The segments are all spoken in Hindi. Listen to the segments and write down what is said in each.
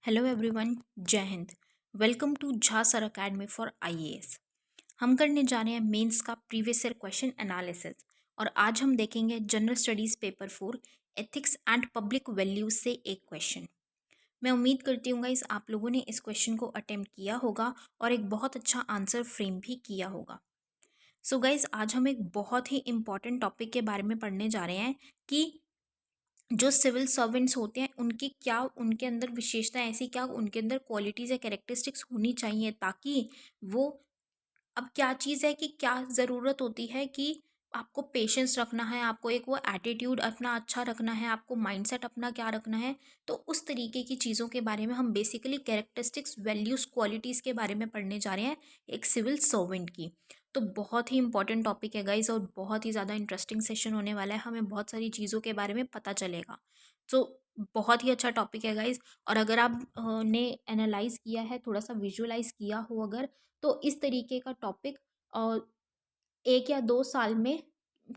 हेलो एवरीवन, जय हिंद। Welcome to Jha sir academy for IAS. हम करने जा रहे हैं मेंस का प्रीवियस ईयर क्वेश्चन एनालिसिस और आज हम देखेंगे general studies paper 4 ethics and public values से एक क्वेश्चन। मैं उम्मीद करती हूँ गाइस आप लोगों ने इस क्वेश्चन को अटेम्प्ट किया होगा और एक बहुत अच्छा आंसर फ्रेम भी किया होगा। सो गाइस आज हम एक बहुत ही इंपॉर्टेंट टॉपिक के बारे में पढ़ने जा रहे हैं कि जो सिविल सर्वेंट्स होते हैं उनकी क्या उनके अंदर विशेषताएं ऐसी क्या उनके अंदर क्वालिटीज़ या कैरेक्टरिस्टिक्स होनी चाहिए ताकि वो अब क्या चीज़ है कि क्या ज़रूरत होती है कि आपको पेशेंस रखना है, आपको एक वो एटीट्यूड अपना अच्छा रखना है, आपको माइंडसेट अपना क्या रखना है। तो उस तरीके की चीज़ों के बारे में हम बेसिकली कैरेक्टरिस्टिक्स वैल्यूज़ क्वालिटीज़ के बारे में पढ़ने जा रहे हैं एक सिविल सर्वेंट की। तो बहुत ही इंपॉर्टेंट टॉपिक है गाइज और बहुत ही ज़्यादा इंटरेस्टिंग सेशन होने वाला है। हमें बहुत सारी चीज़ों के बारे में पता चलेगा। तो बहुत ही अच्छा टॉपिक है गाइज। और अगर आप ने एनालाइज किया है, थोड़ा सा विजुअलाइज किया हो अगर, तो इस तरीके का टॉपिक 1 या 2 साल में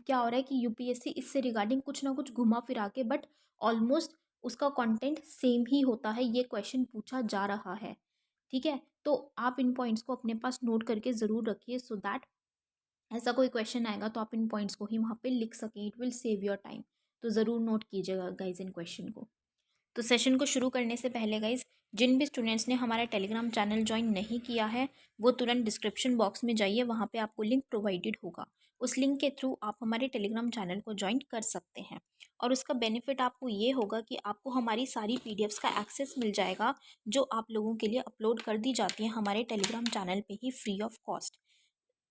क्या हो रहा है कि यूपीएससी इससे रिगार्डिंग कुछ ना कुछ घुमा फिरा के बट ऑलमोस्ट उसका कंटेंट सेम ही होता है, ये क्वेश्चन पूछा जा रहा है। ठीक है, तो आप इन पॉइंट्स को अपने पास नोट करके ज़रूर रखिए सो दैट ऐसा कोई क्वेश्चन आएगा तो आप इन पॉइंट्स को ही वहाँ पे लिख सकें। It will save your time. तो ज़रूर नोट कीजिएगा गाइज इन क्वेश्चन को। तो सेशन को शुरू करने से पहले गाइज जिन भी स्टूडेंट्स ने हमारा टेलीग्राम चैनल ज्वाइन नहीं किया है वो तुरंत डिस्क्रिप्शन बॉक्स में जाइए, वहाँ पे आपको लिंक प्रोवाइडेड होगा। उस लिंक के थ्रू आप हमारे टेलीग्राम चैनल को ज्वाइन कर सकते हैं और उसका बेनिफिट आपको ये होगा कि आपको हमारी सारी पीडीएफ्स का एक्सेस मिल जाएगा जो आप लोगों के लिए अपलोड कर दी जाती हैं हमारे टेलीग्राम चैनल पे ही फ्री ऑफ कॉस्ट।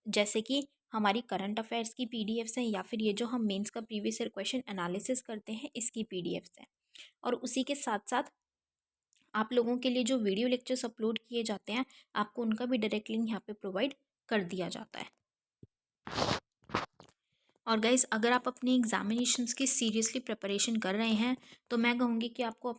जैसे कि हमारी करंट अफेयर्स की पीडीएफ्स हैं या फिर ये जो हम मेंस का प्रीवियस ईयर क्वेश्चन एनालिसिस करते हैं इसकी पीडीएफ्स हैं। और उसी के साथ साथ आप लोगों के लिए जो वीडियो लेक्चर्स अपलोड किए जाते हैं आपको उनका भी डायरेक्ट लिंक यहाँ पे प्रोवाइड कर दिया जाता है। और गाइस अगर आप अपनी एग्जामिनेशंस की सीरियसली प्रिपरेशन कर रहे हैं तो मैं कहूँगी कि आपको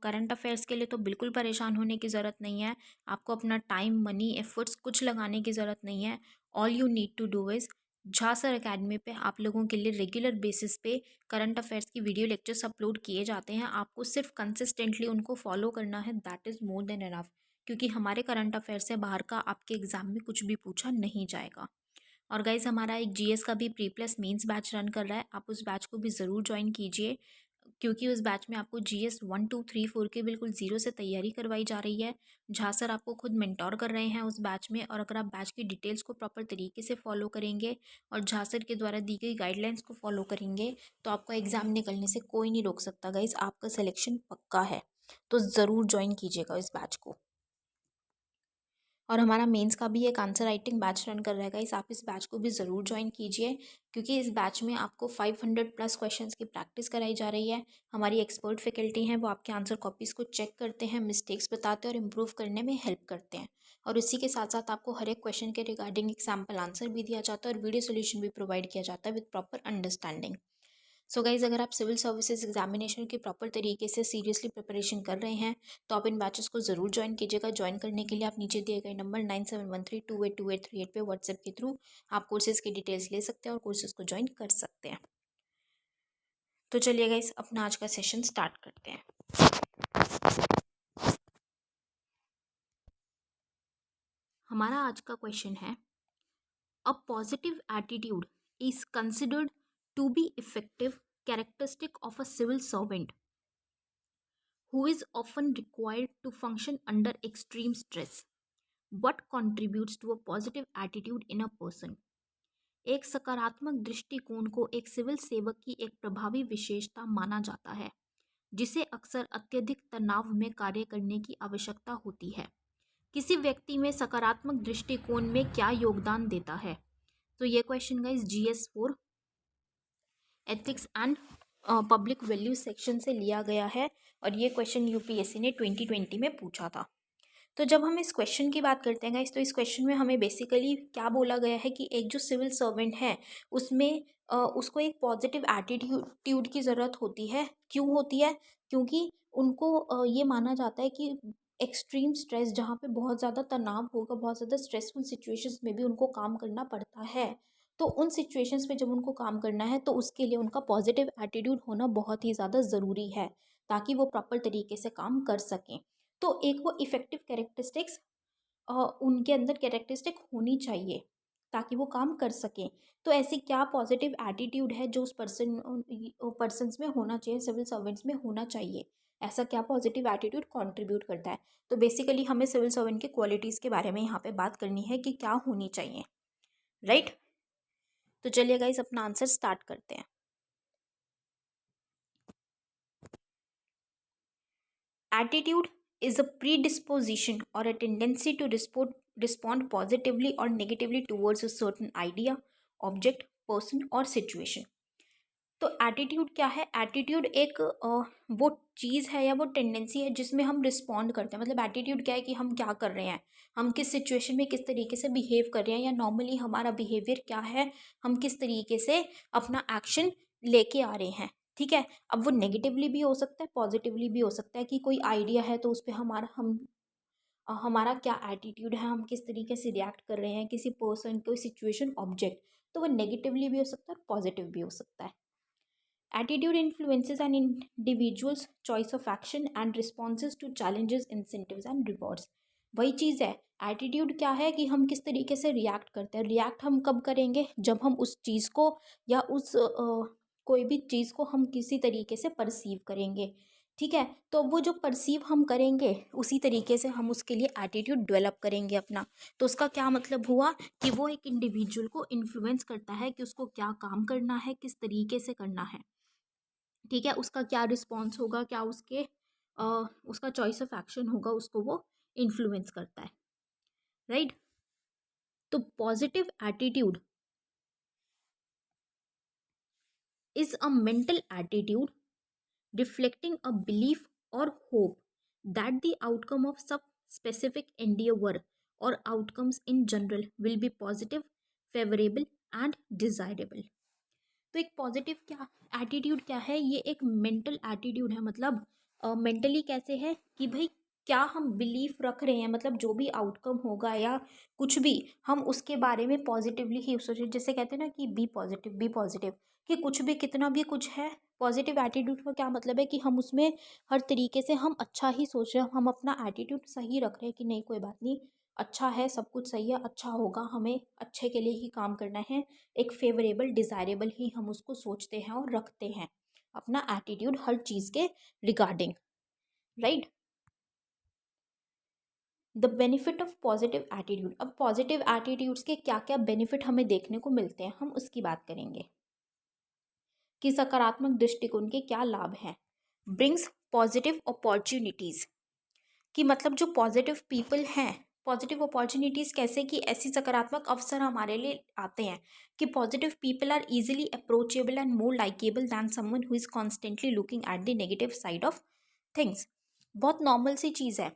करंट अफेयर्स के लिए तो बिल्कुल परेशान होने की ज़रूरत नहीं है। आपको अपना टाइम, मनी, एफर्ट्स कुछ लगाने की ज़रूरत नहीं है। All you need to do is Jha sir academy पे आप लोगों के लिए रेगुलर बेसिस पे करंट अफेयर्स की वीडियो लेक्चर्स अपलोड किए जाते हैं। आपको सिर्फ कंसिस्टेंटली उनको फॉलो करना है, that is more than enough. क्योंकि हमारे करंट अफेयर्स से बाहर का आपके एग्ज़ाम में कुछ भी पूछा नहीं जाएगा। और गाइज़ हमारा एक जीएस का भी pre plus mains batch run कर रहा है, आप उस बैच को भी ज़रूर ज्वाइन कीजिए क्योंकि उस बैच में आपको जीएस 1 2 3 4 की बिल्कुल ज़ीरो से तैयारी करवाई जा रही है। झा सर आपको खुद मेंटोर कर रहे हैं उस बैच में और अगर आप बैच की डिटेल्स को प्रॉपर तरीके से फॉलो करेंगे और झा सर के द्वारा दी गई गाइडलाइंस को फॉलो करेंगे तो आपका एग्ज़ाम निकलने से कोई नहीं रोक सकता गाइज़, आपका सिलेक्शन पक्का है। तो ज़रूर ज्वाइन कीजिएगा इस बैच को। और हमारा मेंस का भी एक आंसर राइटिंग बैच रन कर रहेगा इस आप इस बैच को भी ज़रूर ज्वाइन कीजिए क्योंकि इस बैच में आपको 500 प्लस क्वेश्चंस की प्रैक्टिस कराई जा रही है। हमारी एक्सपर्ट फैकल्टी हैं, वो आपके आंसर कॉपीज़ को चेक करते हैं, मिस्टेक्स बताते हैं और इम्प्रूव करने में हेल्प करते हैं। और इसी के साथ साथ आपको हर एक क्वेश्चन के रिगार्डिंग एक सैम्पल आंसर भी दिया जाता है और वीडियो सोल्यूशन भी प्रोवाइड किया जाता है with proper understanding. So guys अगर आप सिविल सर्विसेज एग्जामिनेशन की प्रॉपर तरीके से सीरियसली प्रिपरेशन कर रहे हैं तो आप इन बैचेस को ज़रूर ज्वाइन कीजिएगा। ज्वाइन करने के लिए आप नीचे दिए गए नंबर 9713282838 पे व्हाट्सएप के थ्रू आप कोर्सेज़ की डिटेल्स ले सकते हैं और कोर्सेज़ को ज्वाइन कर सकते हैं। तो चलिए गाइस अपना आज का सेशन स्टार्ट करते हैं। हमारा आज का क्वेश्चन है, a positive attitude is considered to be effective characteristic of a civil servant who is often required to function under extreme stress. What contributes to a positive attitude in a person? एक सकारात्मक दृष्टिकोण को एक सिविल सेवक की एक प्रभावी विशेषता माना जाता है जिसे अक्सर अत्यधिक तनाव में कार्य करने की आवश्यकता होती है। किसी व्यक्ति में सकारात्मक दृष्टिकोण में क्या योगदान देता है? तो ये question guys GS4 ethics and public value section से लिया गया है और ये क्वेश्चन यूपीएससी ने 2020 में पूछा था। तो जब हम इस क्वेश्चन की बात करते हैं गाइस तो इस क्वेश्चन में हमें बेसिकली क्या बोला गया है कि एक जो सिविल सर्वेंट है उसमें उसको एक पॉजिटिव एटीट्यूड की ज़रूरत होती है। क्यों होती है? क्योंकि उनको ये माना जाता है कि एक्सट्रीम स्ट्रेस जहाँ पे बहुत ज़्यादा तनाव होगा, बहुत ज़्यादा स्ट्रेसफुल सिचुएशंस में भी उनको काम करना पड़ता है। तो उन सिचुएशंस में जब उनको काम करना है तो उसके लिए उनका पॉजिटिव एटीट्यूड होना बहुत ही ज़्यादा ज़रूरी है ताकि वो प्रॉपर तरीके से काम कर सकें। तो एक वो इफ़ेक्टिव कैरेक्टरिस्टिक्स उनके अंदर कैरेक्टरिस्टिक होनी चाहिए ताकि वो काम कर सकें। तो ऐसी क्या पॉजिटिव एटीट्यूड है जो उस पर्सन्स में होना चाहिए, सिविल सर्वेंट्स में होना चाहिए? ऐसा क्या पॉजिटिव एटीट्यूड कंट्रीब्यूट करता है? तो बेसिकली हमें सिविल सर्वेंट की क्वालिटीज़ के बारे में यहाँ पे बात करनी है कि क्या होनी चाहिए, राइट? तो चलिए गाइस अपना आंसर स्टार्ट करते हैं। Attitude is a predisposition or a tendency to respond positively or negatively towards a certain idea, object, person or situation. तो एटीट्यूड क्या है? एटीट्यूड एक वो चीज़ है या वो टेंडेंसी है जिसमें हम रिस्पॉन्ड करते हैं। मतलब एटीट्यूड क्या है कि हम क्या कर रहे हैं, हम किस सिचुएशन में किस तरीके से बिहेव कर रहे हैं, या नॉर्मली हमारा बिहेवियर क्या है, हम किस तरीके से अपना एक्शन लेके आ रहे हैं। ठीक है, अब वो नेगेटिवली भी हो सकता है, पॉजिटिवली भी हो सकता है कि कोई आइडिया है तो उस पर हमारा क्या एटीट्यूड है, हम किस तरीके से रिएक्ट कर रहे हैं किसी पर्सन, कोई सिचुएशन, ऑब्जेक्ट। तो वो नेगेटिवली भी हो सकता है और पॉजिटिव भी हो सकता है। Attitude influences an individual's choice of action and responses to challenges, incentives and rewards. वही चीज़ है, एटीट्यूड क्या है कि हम किस तरीके से रिएक्ट करते हैं। रिएक्ट हम कब करेंगे? जब हम उस चीज़ को या उस कोई भी चीज़ को हम किसी तरीके से परसीव करेंगे। ठीक है, तो वो जो परसीव हम करेंगे उसी तरीके से हम उसके लिए एटीट्यूड डेवलप करेंगे अपना। तो उसका क्या मतलब हुआ कि वो एक इंडिविजुअल को इन्फ्लुएंस करता है कि उसको क्या काम करना है, किस तरीके से करना है। ठीक है, उसका क्या रिस्पॉन्स होगा, क्या उसका चॉइस ऑफ एक्शन होगा, उसको वो इन्फ्लुएंस करता है, राइट? तो positive attitude is a mental attitude reflecting a belief or hope that the outcome of some specific endeavour or outcomes in general will be positive, favourable and desirable. तो एक पॉजिटिव क्या एटीट्यूड क्या है? ये एक मेंटल एटीट्यूड है। मतलब मेंटली कैसे है कि भाई क्या हम बिलीफ रख रहे हैं, मतलब जो भी आउटकम होगा या कुछ भी, हम उसके बारे में पॉजिटिवली ही सोचें। जैसे कहते हैं ना कि बी पॉजिटिव, बी पॉजिटिव, कि कुछ भी कितना भी कुछ है। पॉजिटिव एटीट्यूड का क्या मतलब है कि हम उसमें हर तरीके से हम अच्छा ही सोच रहे हैं, हम अपना एटीट्यूड सही रख रहे हैं कि नहीं कोई बात नहीं, अच्छा है, सब कुछ सही है, अच्छा होगा, हमें अच्छे के लिए ही काम करना है। एक फेवरेबल, डिज़ायरेबल ही हम उसको सोचते हैं और रखते हैं अपना एटीट्यूड हर चीज़ के regarding, right? The benefit of positive attitude. अब पॉजिटिव एटीट्यूड्स के क्या क्या बेनिफिट हमें देखने को मिलते हैं, हम उसकी बात करेंगे कि सकारात्मक दृष्टिकोण के क्या लाभ हैं। ब्रिंग्स पॉजिटिव अपॉर्चुनिटीज़, कि मतलब जो पॉजिटिव पीपल हैं, पॉजिटिव अपॉर्चुनिटीज़ कैसे कि ऐसी सकारात्मक अवसर हमारे लिए आते हैं कि positive people are easily approachable and more likeable than someone who is constantly looking at the negative side of things. बहुत नॉर्मल सी चीज़ है।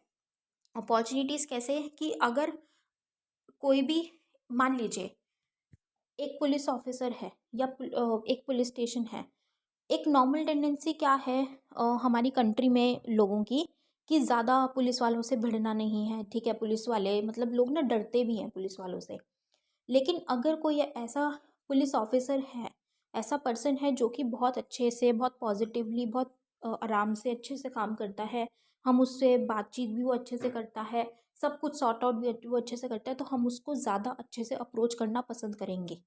अपॉर्चुनिटीज़ कैसे कि अगर कोई भी, मान लीजिए एक पुलिस ऑफिसर है या एक पुलिस स्टेशन है। एक नॉर्मल टेंडेंसी क्या है हमारी कंट्री में लोगों की, कि ज़्यादा पुलिस वालों से भिड़ना नहीं है। ठीक है, पुलिस वाले मतलब लोग ना डरते भी हैं पुलिस वालों से। लेकिन अगर कोई ऐसा पुलिस ऑफिसर है, ऐसा पर्सन है जो कि बहुत अच्छे से, बहुत पॉजिटिवली, बहुत आराम से, अच्छे से काम करता है, हम उससे बातचीत भी वो अच्छे से करता है, सब कुछ सॉर्ट आउट भी वो अच्छे से करता है, तो हम उसको ज़्यादा अच्छे से अप्रोच करना पसंद करेंगे।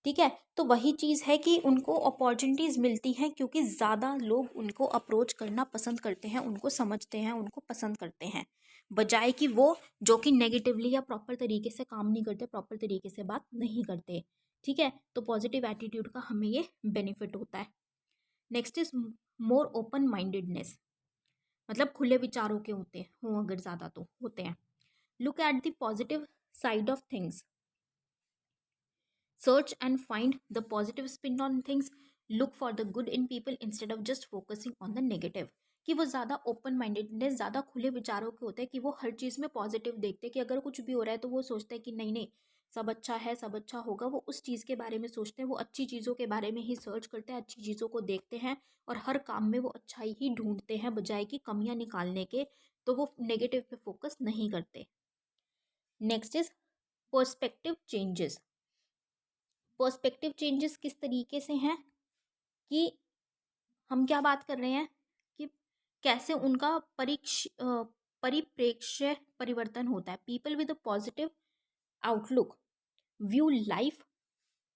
ठीक है, तो वही चीज़ है कि उनको अपॉर्चुनिटीज़ मिलती हैं क्योंकि ज़्यादा लोग उनको अप्रोच करना पसंद करते हैं, उनको समझते हैं, उनको पसंद करते हैं, बजाय कि वो जो कि नेगेटिवली या प्रॉपर तरीके से काम नहीं करते, प्रॉपर तरीके से बात नहीं करते। ठीक है, तो पॉजिटिव एटीट्यूड का हमें ये बेनिफिट होता है। Next is more open mindedness, मतलब खुले विचारों के हों अगर ज़्यादा तो होते हैं। Look at the positive side of things, search and find the positive spin on things, look for the good in people instead of just focusing on the negative। कि वो ज़्यादा ओपन माइंडेडनेस, ज़्यादा खुले विचारों के होते हैं कि वो हर चीज़ में पॉजिटिव देखते हैं कि अगर कुछ भी हो रहा है तो वो सोचते हैं कि नहीं नहीं, सब अच्छा है, सब अच्छा होगा। वो उस चीज़ के बारे में सोचते हैं, वो अच्छी चीज़ों के बारे में ही सर्च करते हैं, अच्छी चीज़ों को देखते हैं और हर काम में वो अच्छाई ही ढूंढते हैं बजाय कि कमियां निकालने के। तो वो नेगेटिव पे फोकस नहीं करते। Next is perspective changes. Perspective changes किस तरीके से हैं कि हम क्या बात कर रहे हैं कि कैसे उनका परिप्रेक्ष्य परिवर्तन होता है। People with a positive outlook view life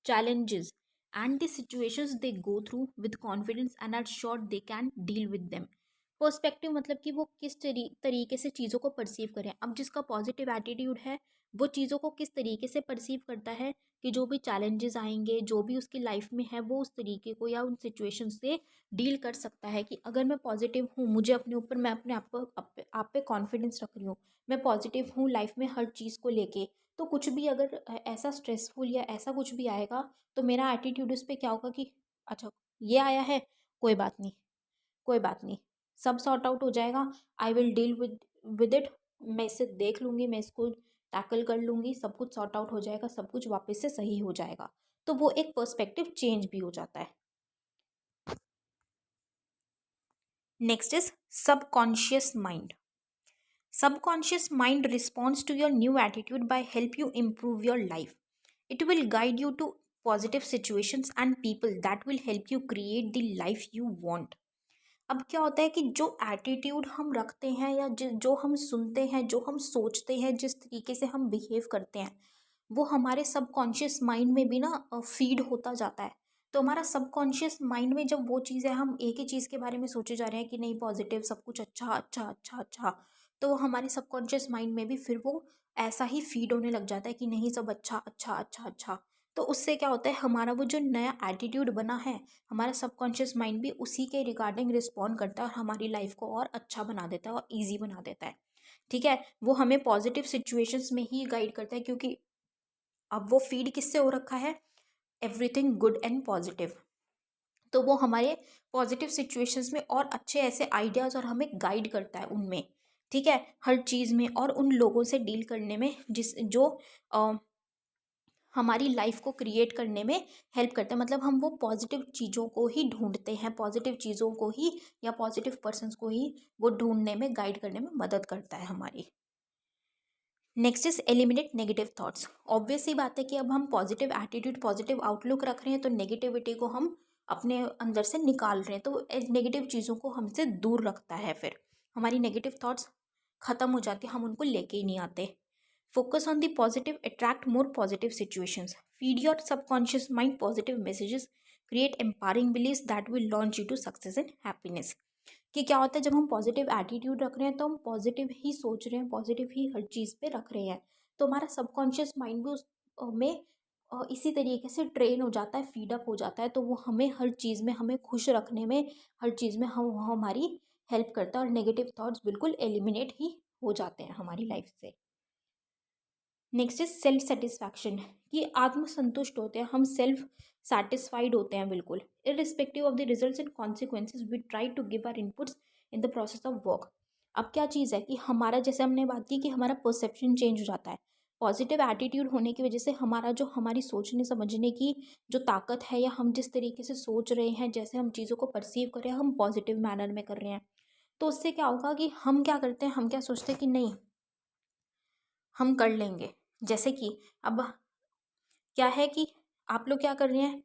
challenges and the situations they go through with confidence and are sure they can deal with them। Perspective मतलब कि वो किस तरीके से चीज़ों को परसीव करें। अब जिसका पॉजिटिव एटीट्यूड है वो चीज़ों को किस तरीके से परसीव करता है कि जो भी चैलेंजेस आएंगे, जो भी उसकी लाइफ में है, वो उस तरीके को या उन सिचुएशन से डील कर सकता है कि अगर मैं पॉजिटिव हूँ, मुझे अपने ऊपर, मैं अपने आप पे कॉन्फिडेंस रख रही हूँ, मैं पॉजिटिव हूँ लाइफ में हर चीज़ को लेके, तो कुछ भी अगर ऐसा स्ट्रेसफुल या ऐसा कुछ भी आएगा तो मेरा एटीट्यूड उस पर क्या होगा कि अच्छा ये आया है, कोई बात नहीं, कोई बात नहीं, सब सॉर्ट आउट हो जाएगा, I will deal with it, मैं इसे देख लूँगी, मैं इसको टैकल कर लूँगी, सब कुछ सॉर्ट आउट हो जाएगा, सब कुछ वापस से सही हो जाएगा। तो वो एक पर्सपेक्टिव चेंज भी हो जाता है। Next is subconscious mind. Subconscious mind responds to your new attitude by help you improve your life. It will guide you to positive situations and people that will help you create the life you want. अब क्या होता है कि जो एटीट्यूड हम रखते हैं या जो हम सुनते हैं, जो हम सोचते हैं, जिस तरीके से हम बिहेव करते हैं, वो हमारे सबकॉन्शियस माइंड में भी ना फीड होता जाता है। तो हमारा सबकॉन्शियस माइंड में जब वो चीज़ है, हम एक ही चीज़ के बारे में सोचे जा रहे हैं कि नहीं पॉजिटिव सब कुछ अच्छा अच्छा अच्छा अच्छा, तो वो हमारे सबकॉन्शियस माइंड में भी फिर वो ऐसा ही फीड होने लग जाता है कि नहीं सब अच्छा अच्छा अच्छा अच्छा। तो उससे क्या होता है, हमारा वो जो नया एटीट्यूड बना है, हमारा सबकॉन्शियस माइंड भी उसी के रिगार्डिंग रिस्पॉन्ड करता है और हमारी लाइफ को और अच्छा बना देता है और ईजी बना देता है। ठीक है, वो हमें पॉजिटिव सिचुएशंस में ही गाइड करता है, क्योंकि अब वो फीड किससे हो रखा है, एवरीथिंग गुड एंड पॉजिटिव। तो वो हमारे पॉजिटिव सिचुएशंस में और अच्छे ऐसे आइडियाज़ और हमें गाइड करता है उनमें। ठीक है, हर चीज़ में और उन लोगों से डील करने में जो हमारी लाइफ को क्रिएट करने में हेल्प करता है। मतलब हम वो पॉजिटिव चीज़ों को ही ढूंढते हैं, पॉजिटिव चीज़ों को ही या पॉजिटिव पर्सन्स को ही वो ढूंढने में, गाइड करने में मदद करता है हमारी। Next is eliminate negative thoughts. Obvious सी बात है कि अब हम पॉजिटिव एटीट्यूड, पॉजिटिव आउटलुक रख रहे हैं तो नेगेटिविटी को हम अपने अंदर से निकाल रहे हैं, तो नेगेटिव चीज़ों को हमसे दूर रखता है। फिर हमारी नेगेटिव थॉट्स ख़त्म हो जाती है, हम उनको लेके ही नहीं आते। Focus on the positive, attract more positive situations, feed your subconscious mind positive messages, create empowering beliefs that will launch you to success and happiness. कि क्या होता है, जब हम पॉजिटिव एटीट्यूड रख रहे हैं तो हम पॉजिटिव ही सोच रहे हैं, पॉजिटिव ही हर चीज़ पे रख रहे हैं, तो हमारा सबकॉन्शियस माइंड भी उस में इसी तरीके से ट्रेन हो जाता है, फीडअप हो जाता है, तो वो हमें हर चीज़ में, हमें खुश रखने में, हर चीज़ में हम हमारी हेल्प करता है और नेगेटिव थॉट्स बिल्कुल एलिमिनेट ही हो जाते हैं हमारी लाइफ से। नेक्स्ट इज सेल्फ सेटिस्फैक्शन, कि आत्मसंतुष्ट होते हैं हम, सेल्फ सेटिस्फाइड होते हैं बिल्कुल, irrespective of the results and consequences we try to give our inputs in the process of work. अब क्या चीज़ है कि हमारा, जैसे हमने बात की कि हमारा परसेप्शन चेंज हो जाता है, पॉजिटिव एटीट्यूड होने की वजह से हमारा जो, हमारी सोचने समझने की जो ताकत है, या हम जिस तरीके से सोच रहे हैं, जैसे हम चीज़ों को परसीव कर रहे हैं, हम पॉजिटिव मैनर में कर रहे हैं, तो उससे क्या होगा कि हम क्या करते हैं, हम क्या सोचते हैं कि नहीं हम कर लेंगे। जैसे कि अब क्या है कि आप लोग क्या कर रहे हैं,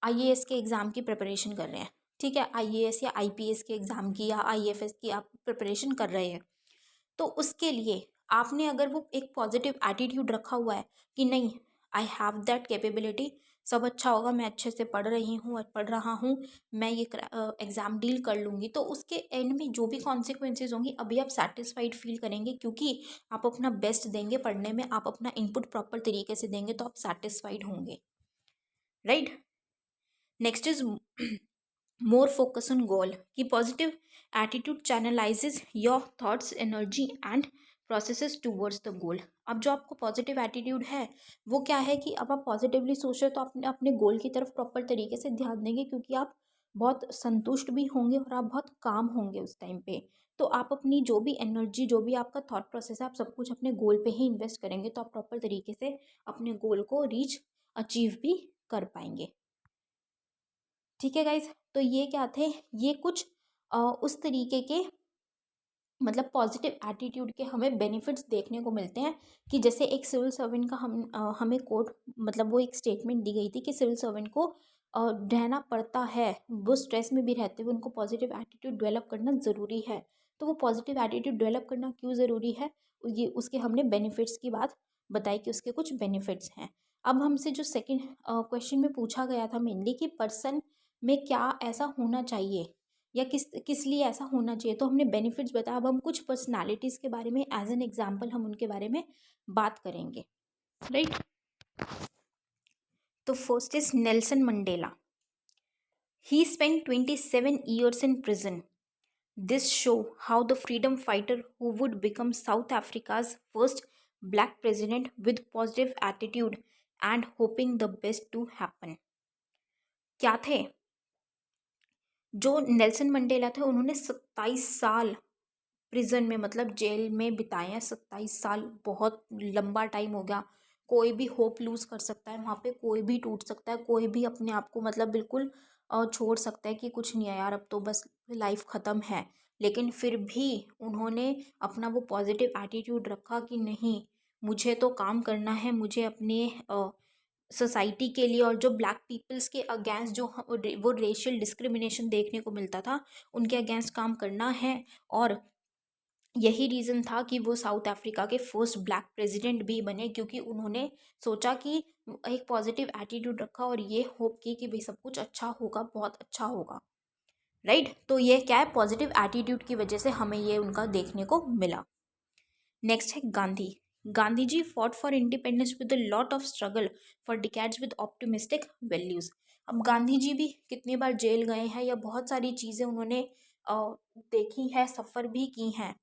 आईएएस के एग्ज़ाम की प्रिपरेशन कर रहे हैं। ठीक है, आईएएस या आईपीएस के एग्ज़ाम की या आईएफएस की आप प्रिपरेशन कर रहे हैं, तो उसके लिए आपने अगर वो एक पॉजिटिव एटीट्यूड रखा हुआ है कि नहीं, आई हैव दैट कैपेबिलिटी, सब अच्छा होगा, मैं अच्छे से पढ़ रही हूँ, पढ़ रहा हूँ, मैं ये एग्ज़ाम डील कर लूँगी, तो उसके एंड में जो भी कॉन्सिक्वेंसेज होंगी, अभी आप सेटिस्फाइड फील करेंगे, क्योंकि आप अपना बेस्ट देंगे पढ़ने में, आप अपना इनपुट प्रॉपर तरीके से देंगे, तो आप सेटिस्फाइड होंगे, right. Next is more focus on goal, कि positive attitude channelises your thoughts, energy and processes towards the goal. अब जो आपको पॉजिटिव एटीट्यूड है वो क्या है कि अब आप पॉजिटिवली सोच रहे हो तो अपने अपने गोल की तरफ प्रॉपर तरीके से ध्यान देंगे, क्योंकि आप बहुत संतुष्ट भी होंगे और आप बहुत काम होंगे उस टाइम पे, तो आप अपनी जो भी एनर्जी, जो भी आपका थॉट प्रोसेस है, आप सब कुछ अपने गोल पे ही इन्वेस्ट करेंगे, तो आप प्रॉपर तरीके से अपने गोल को रीच, अचीव भी कर पाएंगे। ठीक है गाइज, तो ये क्या थे, ये कुछ उस तरीके के, मतलब पॉजिटिव एटीट्यूड के हमें बेनिफिट्स देखने को मिलते हैं, कि जैसे एक सिविल सर्वेंट का हमें कोड, मतलब वो एक स्टेटमेंट दी गई थी कि सिविल सर्वेंट को रहना पड़ता है, वो स्ट्रेस में भी रहते हुए उनको पॉजिटिव एटीट्यूड डेवलप करना ज़रूरी है, तो वो पॉजिटिव एटीट्यूड डेवलप करना क्यों ज़रूरी है, ये उसके हमने बेनिफिट्स की बात बताई कि उसके कुछ बेनिफिट्स हैं। अब हमसे जो सेकंड क्वेश्चन में पूछा गया था मेनली कि पर्सन में क्या ऐसा होना चाहिए या किस किस लिए ऐसा होना चाहिए, तो हमने बेनिफिट्स बताया। अब हम कुछ पर्सनालिटीज़ के बारे में एज एन एग्जाम्पल हम उनके बारे में बात करेंगे, राइट। तो first is Nelson Mandela. He spend 27 years in prison. This show how the freedom fighter who would become South Africa's first black president with positive attitude and hoping the best to happen. क्या थे जो नेल्सन मंडेला थे, उन्होंने 27 साल प्रिजन में मतलब जेल में बिताए हैं। 27 साल बहुत लंबा टाइम हो गया। कोई भी होप लूज कर सकता है वहाँ पे, कोई भी टूट सकता है, कोई भी अपने आप को मतलब बिल्कुल छोड़ सकता है कि कुछ नहीं है यार, अब तो बस लाइफ ख़त्म है। लेकिन फिर भी उन्होंने अपना वो पॉजिटिव एटीट्यूड रखा कि नहीं, मुझे तो काम करना है, मुझे अपने सोसाइटी के लिए और जो ब्लैक पीपल्स के अगेंस्ट जो वो रेशियल डिस्क्रिमिनेशन देखने को मिलता था, उनके अगेंस्ट काम करना है। और यही रीज़न था कि वो साउथ अफ्रीका के फर्स्ट ब्लैक प्रेसिडेंट भी बने, क्योंकि उन्होंने सोचा कि एक पॉजिटिव एटीट्यूड रखा और ये होप की कि भाई सब कुछ अच्छा होगा, बहुत अच्छा होगा, राइट। तो ये क्या है, पॉजिटिव एटीट्यूड की वजह से हमें ये उनका देखने को मिला। नेक्स्ट है Gandhi. Gandhi ji fought for independence with a lot of struggle for decades with optimistic values. अब गांधी जी भी कितनी बार जेल गए हैं या बहुत सारी चीज़ें उन्होंने देखी है, सफ़र भी की हैं,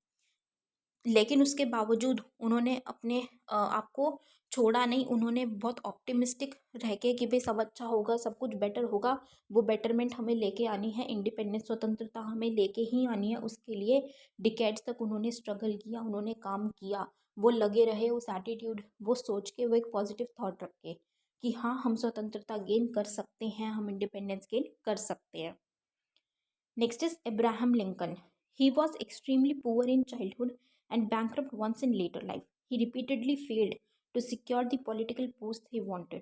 लेकिन उसके बावजूद उन्होंने अपने आप को छोड़ा नहीं। उन्होंने बहुत ऑप्टिमिस्टिक रह के कि भाई सब अच्छा होगा, सब कुछ बेटर होगा, वो बेटरमेंट हमें लेके आनी है, इंडिपेंडेंस स्वतंत्रता हमें लेके ही आनी है। उसके लिए डिकेड्स तक उन्होंने स्ट्रगल किया, उन्होंने काम किया, वो लगे रहे उस एटीट्यूड, वो सोच के, वो एक पॉजिटिव थॉट रख के कि हाँ हम स्वतंत्रता गेन कर सकते हैं, हम इंडिपेंडेंस गेन कर सकते हैं। Next is Abraham Lincoln. He was extremely poor in childhood and bankrupt once in later life. He repeatedly failed to secure the political post he wanted.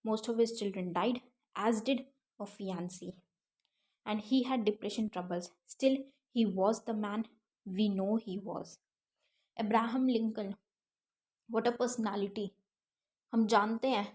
Most of his children died, as did a fiancée, and he had depression troubles. Still, he was the man we know he was. Abraham Lincoln, what a personality! हम जानते हैं,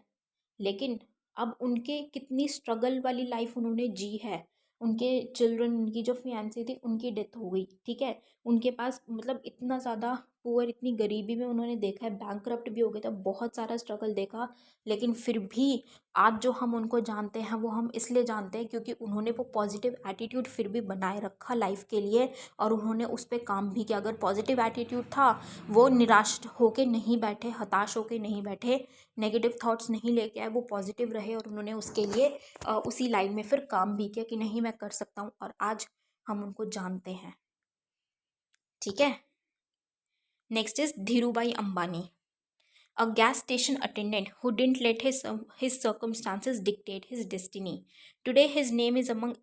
लेकिन अब उनके कितनी स्ट्रगल वाली लाइफ उन्होंने जी है। उनके चिल्ड्रन, उनकी जो फियांसी थी, उनकी डेथ हो गई, ठीक है। उनके पास मतलब इतना ज़्यादा पुअर, इतनी गरीबी में उन्होंने देखा है, बैंकरप्ट भी हो गए थे, बहुत सारा स्ट्रगल देखा। लेकिन फिर भी आज जो हम उनको जानते हैं वो हम इसलिए जानते हैं क्योंकि उन्होंने वो पॉजिटिव एटीट्यूड फिर भी बनाए रखा लाइफ के लिए, और उन्होंने उस पर काम भी किया। अगर पॉजिटिव एटीट्यूड था, वो निराश होके नहीं बैठे, हताश होके नहीं बैठे, नेगेटिव थॉट्स नहीं लेके आए, वो पॉजिटिव रहे और उन्होंने उसके लिए उसी लाइन में फिर काम भी किया कि नहीं मैं कर सकता हूँ, और आज हम उनको जानते हैं, ठीक है। Next is Dhirubhai Ambani, a gas station attendant who didn't let his circumstances dictate his destiny. Today, his name is among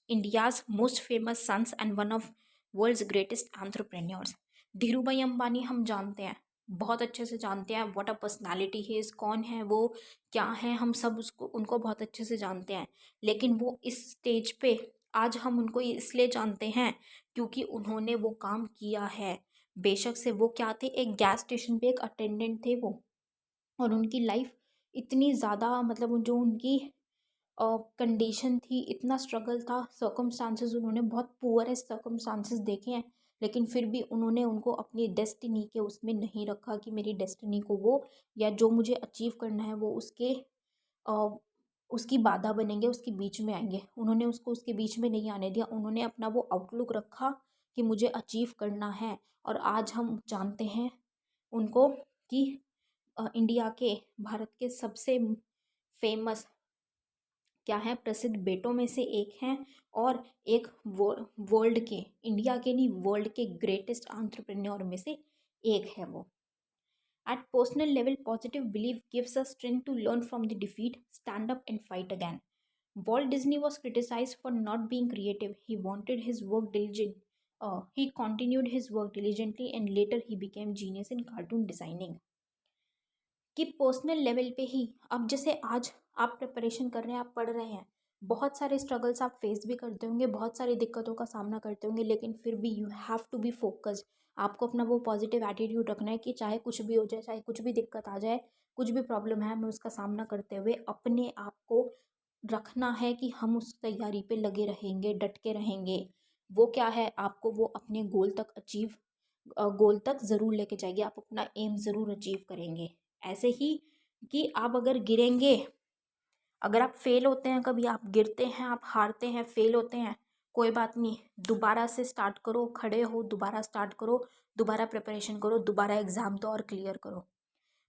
India's most famous sons and one of world's greatest entrepreneurs. Dhirubhai Ambani हम जानते हैं, बहुत अच्छे से जानते हैं। व्हाट अ पर्सनालिटी है, कौन है वो, क्या है, हम सब उसको उनको बहुत अच्छे से जानते हैं। लेकिन वो इस स्टेज पे आज हम उनको इसलिए जानते हैं क्योंकि उन्होंने वो काम किया है। बेशक से वो क्या थे, एक गैस स्टेशन पे एक अटेंडेंट थे वो, और उनकी लाइफ इतनी ज़्यादा मतलब जो उनकी कंडीशन थी, इतना स्ट्रगल था, सर्कमस्टांसेस उन्होंने बहुत पुअरेस्ट सर्कमस्टांसेस देखे हैं, लेकिन फिर भी उन्होंने उनको अपनी डेस्टिनी के उसमें नहीं रखा कि मेरी डेस्टिनी को वो, या जो मुझे अचीव करना है वो उसके अ, उसकी बाधा बनेंगे, उसके बीच में आएंगे। उन्होंने उसको उसके बीच में नहीं आने दिया, उन्होंने अपना वो आउटलुक रखा कि मुझे अचीव करना है। और आज हम जानते हैं उनको कि इंडिया के, भारत के सबसे फेमस क्या है, प्रसिद्ध बेटों में से एक हैं, और एक वर्ल्ड के, इंडिया के नहीं वर्ल्ड के ग्रेटेस्ट एंटरप्रेन्योर में से एक है वो। At personal level, positive belief gives us strength to learn from the defeat, stand up and fight again. Walt Disney was criticized for not being creative. He wanted his work diligent. He continued his work diligently and later he became genius in cartoon designing. कि पर्सनल लेवल पे ही, अब जैसे आज आप प्रिपरेशन कर रहे हैं, आप पढ़ रहे हैं, बहुत सारे स्ट्रगल्स आप फेस भी करते होंगे, बहुत सारी दिक्कतों का सामना करते होंगे, लेकिन फिर भी you have to be focused. आपको अपना वो पॉजिटिव एटीट्यूड रखना है कि चाहे कुछ भी हो जाए, चाहे कुछ भी दिक्कत आ जाए, कुछ भी प्रॉब्लम है, हमें उसका सामना करते हुए अपने आप को रखना है कि हम उस तैयारी पे लगे रहेंगे, डट के रहेंगे। वो क्या है, आपको वो अपने गोल तक ज़रूर लेके जाएगी, आप अपना एम ज़रूर अचीव करेंगे। ऐसे ही कि आप अगर गिरेंगे, अगर आप फेल होते हैं, कभी आप गिरते हैं, आप हारते हैं, फेल होते हैं, कोई बात नहीं, दोबारा से स्टार्ट करो, खड़े हो, दोबारा स्टार्ट करो, दोबारा प्रिपरेशन करो, दोबारा एग्ज़ाम दो और क्लियर करो।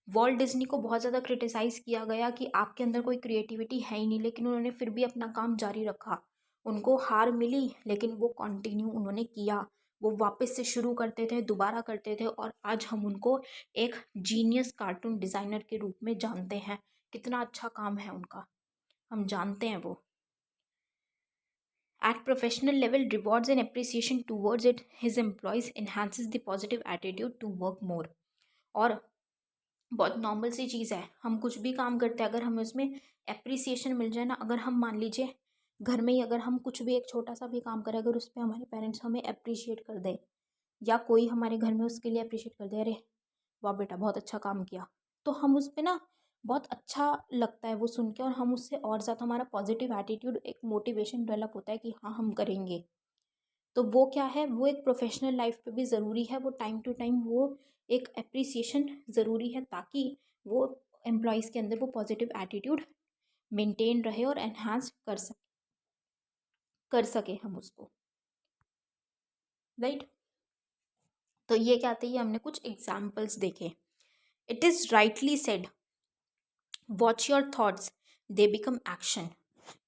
वॉल्ट डिज्नी को बहुत ज़्यादा क्रिटिसाइज़ किया गया कि आपके अंदर कोई क्रिएटिविटी है ही नहीं, लेकिन उन्होंने फिर भी अपना काम जारी रखा। उनको हार मिली, लेकिन वो कंटिन्यू उन्होंने किया। वो वापस से शुरू करते थे, दोबारा करते थे, और आज हम उनको एक जीनियस कार्टून डिज़ाइनर के रूप में जानते हैं। कितना अच्छा काम है उनका, हम जानते हैं वो। At professional level, rewards and appreciation towards it his employees enhances the positive attitude to work more. और बहुत नॉर्मल सी चीज़ है, हम कुछ भी काम करते हैं, अगर हमें उसमें एप्रिसिएशन मिल जाए ना, अगर हम मान लीजिए घर में ही अगर हम कुछ भी एक छोटा सा भी काम करें, अगर उस पर हमारे पेरेंट्स हमें अप्रिशिएट कर दे, या कोई हमारे घर में उसके लिए अप्रिशिएट कर दे, अरे वाह बेटा बहुत अच्छा काम किया, तो हम उस पर ना बहुत अच्छा लगता है वो सुन के, और हम उससे और ज़्यादा हमारा पॉजिटिव एटीट्यूड, एक मोटिवेशन डेवलप होता है कि हाँ हम करेंगे। तो वो क्या है, वो एक प्रोफेशनल लाइफ पे भी ज़रूरी है, वो टाइम टू टाइम वो एक अप्रिसिएशन ज़रूरी है, ताकि वो एम्प्लॉयज़ के अंदर वो पॉजिटिव एटीट्यूड मेंटेन रहे और एनहांस कर सके हम उसको, राइट। तो ये क्या थे, ये हमने कुछ एग्जाम्पल्स देखे। It is rightly said, watch your thoughts, they become action.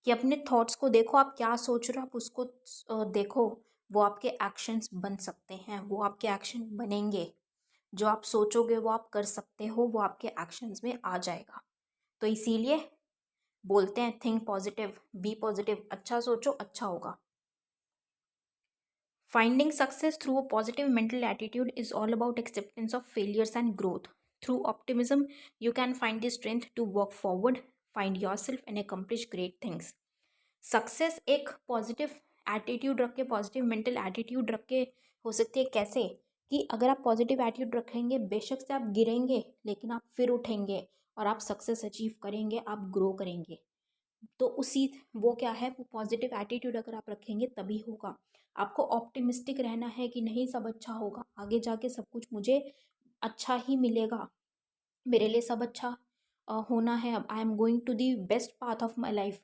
कि अपने थॉट्स को देखो, आप क्या सोच रहे हो, आप उसको देखो, वो आपके एक्शंस बन सकते हैं, वो आपके एक्शन बनेंगे। जो आप सोचोगे वो आप कर सकते हो, वो आपके एक्शंस में आ जाएगा। तो इसीलिए बोलते हैं थिंक पॉजिटिव, बी पॉजिटिव, अच्छा सोचो अच्छा होगा। Finding success through a positive mental attitude is all about acceptance of failures and growth. Through optimism, you can find the strength to walk forward, find yourself, and accomplish great things. Success एक पॉजिटिव एटीट्यूड रख के, पॉजिटिव मेंटल एटीट्यूड रख के हो सकती है। कैसे, कि अगर आप पॉजिटिव एटीट्यूड रखेंगे, बेशक से आप गिरेंगे, लेकिन आप फिर उठेंगे और आप सक्सेस अचीव करेंगे, आप ग्रो करेंगे। तो उसी वो क्या है, वो पॉजिटिव एटीट्यूड अगर आप रखेंगे तभी होगा। आपको ऑप्टिमिस्टिक रहना है कि नहीं सब अच्छा होगा, आगे जाके सब कुछ मुझे अच्छा ही मिलेगा, मेरे लिए सब अच्छा होना है, अब I am going to the best path of my life.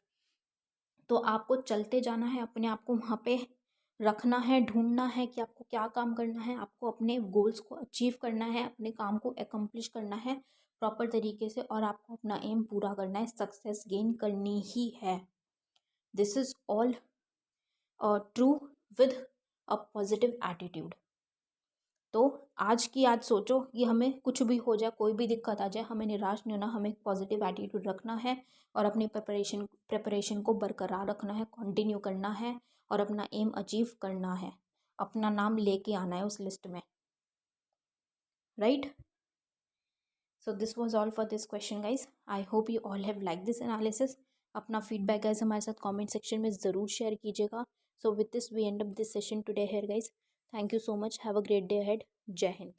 तो आपको चलते जाना है, अपने आप को वहाँ पे रखना है, ढूंढना है कि आपको क्या काम करना है, आपको अपने गोल्स को अचीव करना है, अपने काम को एकम्प्लिश करना है प्रॉपर तरीके से, और आपको अपना एम पूरा करना है, सक्सेस गेन करनी ही है। This is all true with a positive attitude. तो आज की आज सोचो कि हमें कुछ भी हो जाए, कोई भी दिक्कत आ जाए, हमें निराश नहीं होना, हमें एक पॉजिटिव एटीट्यूड रखना है, और अपनी प्रिपरेशन को बरकरार रखना है, कंटिन्यू करना है, और अपना एम अचीव करना है, अपना नाम लेके आना है उस लिस्ट में, right. So this was all for this question guys. I hope you all have like this analysis. अपना फीडबैक गाइज हमारे साथ कॉमेंट सेक्शन में ज़रूर शेयर कीजिएगा। So with this we end up this session today here guys. Thank you so much, have a great day ahead. जय हिंद।